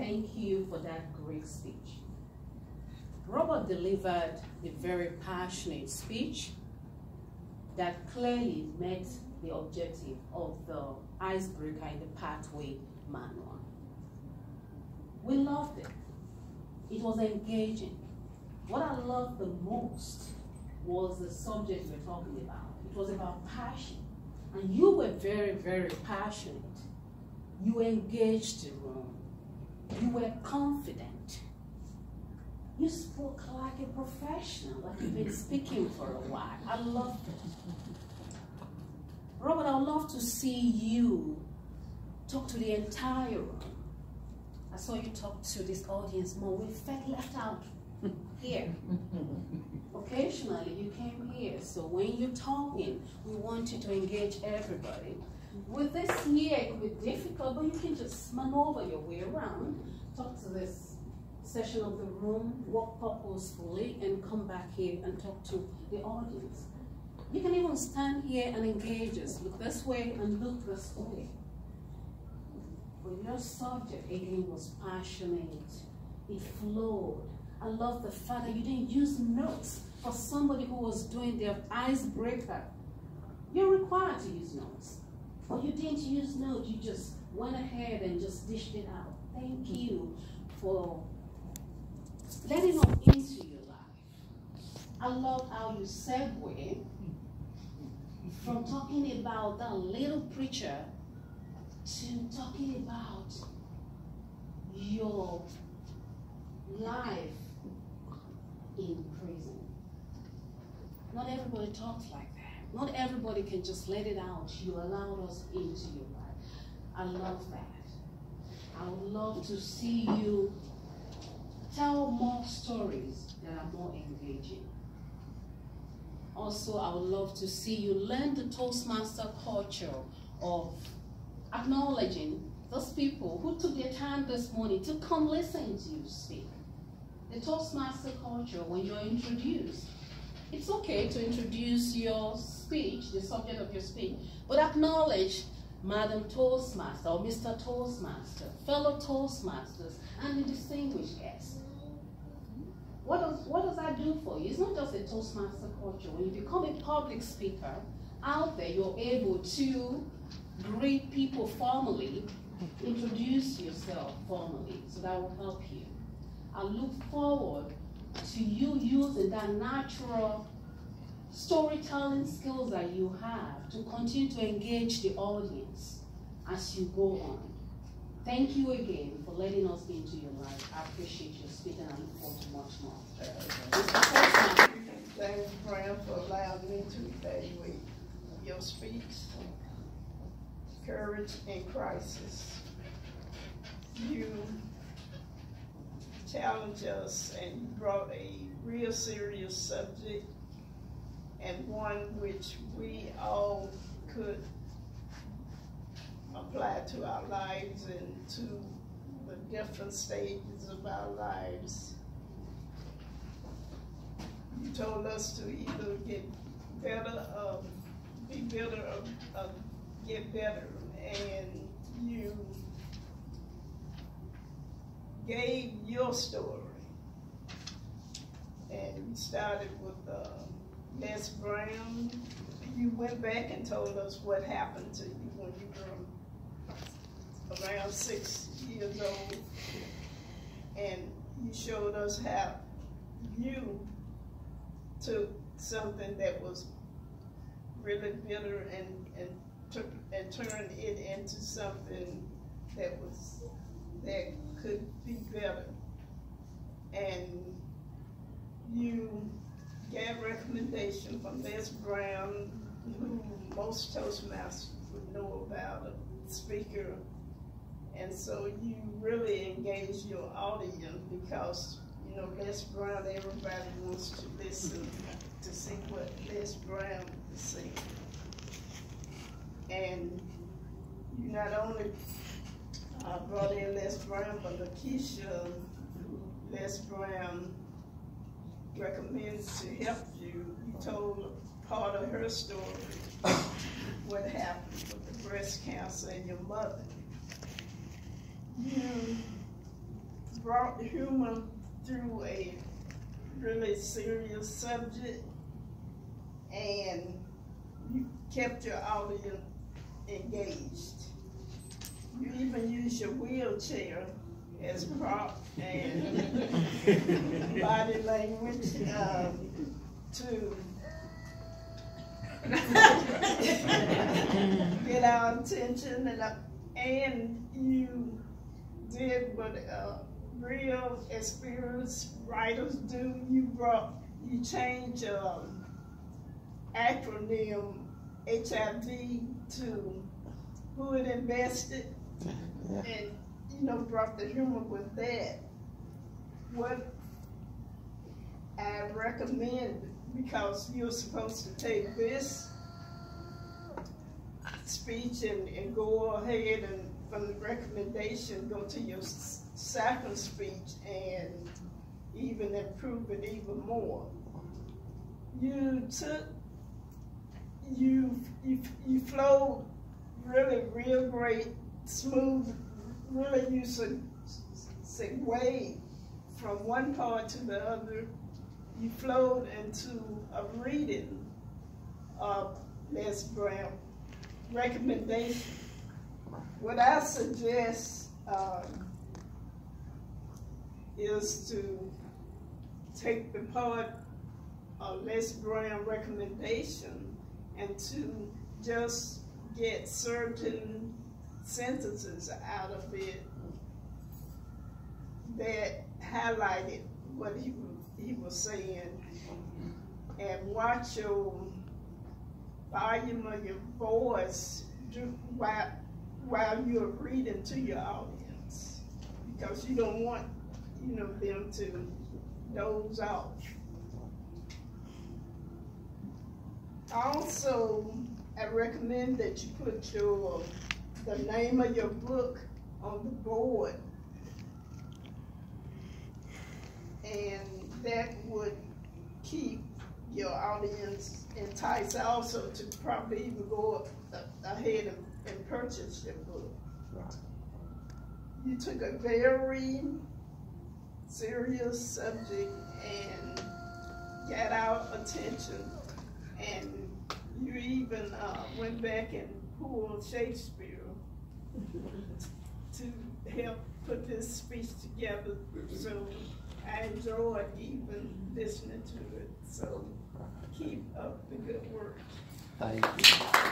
Thank you for that great speech. Robert delivered a very passionate speech that clearly met the objective of the icebreaker in the pathway manual. We loved it. It was engaging. What I loved the most was the subject we're talking about. It was about passion. And you were very, very passionate. You engaged the room. You were confident. You spoke like a professional, like you've been speaking for a while. I loved it. Robert, I would love to see you talk to the entire room. I saw you talk to this audience more. We felt left out here. Occasionally you came here, so when you're talking, we want you to engage everybody. With this here, it could be difficult, but you can just maneuver your way around, talk to this session of the room, walk purposefully, and come back here and talk to the audience. You can even stand here and engage us. Look this way and look this way. But your subject, again, was passionate. It flowed. I love the fact that you didn't use notes for somebody who was doing their icebreaker. You're required to use notes. But you didn't use notes. You just went ahead and just dished it out. Thank you for letting us into your life. I love how you segue from talking about that little preacher to talking about your life in prison. Not everybody talks like that. Not everybody can just let it out. You allowed us into your life. I love that. I would love to see you tell more stories that are more engaging. Also, I would love to see you learn the Toastmaster culture of acknowledging those people who took their time this morning to come listen to you speak. The Toastmaster culture, when you're introduced, it's okay to introduce your speech, the subject of your speech, but acknowledge Madam Toastmaster or Mr. Toastmaster, fellow Toastmasters, and the distinguished guests. What does that do for you? It's not just a Toastmaster culture. When you become a public speaker, out there you're able to greet people formally, introduce yourself formally, so that will help you. I look forward to you using that natural storytelling skills that you have to continue to engage the audience as you go on. Thank you again for letting us into your life. I appreciate your speaking and look forward to much more. Thank you, Graham, for allowing me to evaluate your speech. Courage in crisis. You challenged us and brought a real serious subject, and one which we all could apply to our lives and to the different stages of our lives. You told us to either get better, be better, or get better, and you gave your story. And we started with Les Brown. You went back and told us what happened to you when you were around 6 years old, and you showed us how you took something that was really bitter and turned it into something that could be better. And you gave recommendation from Les Brown, who most Toastmasters would know about, a speaker. And so you really engage your audience because, you know, Les Brown, everybody wants to listen to see what Les Brown is saying. And you not only brought in Les Brown, but Lakeisha, Les Brown recommends to help you. You told part of her story, what happened with the breast cancer and your mother. You brought humor through a really serious subject, and you kept your audience engaged. You even use your wheelchair as prop and body language to get our attention, and you did what real experienced writers do. You changed acronym HIV to who it invested, and brought the humor with that. What I recommend, because you're supposed to take this speech and go ahead and from the recommendation go to your second speech and even improve it even more. You flowed really real great, smooth, really you segue from one part to the other. You flowed into a reading of Les Brown recommendation. What I suggest is to take the part of Les Brown recommendation and to just get certain sentences out of it that highlighted what he was saying, and watch your volume of your voice while you're reading to your audience, because you don't want them to doze off. Also, I recommend that you put the name of your book on the board, and that would keep your audience enticed also to probably even go ahead and purchase your book. Right. You took a very serious subject and got our attention, and you even went back and pulled Shakespeare to help put this speech together. So I enjoyed even listening to it. So keep up the good work. Thank you.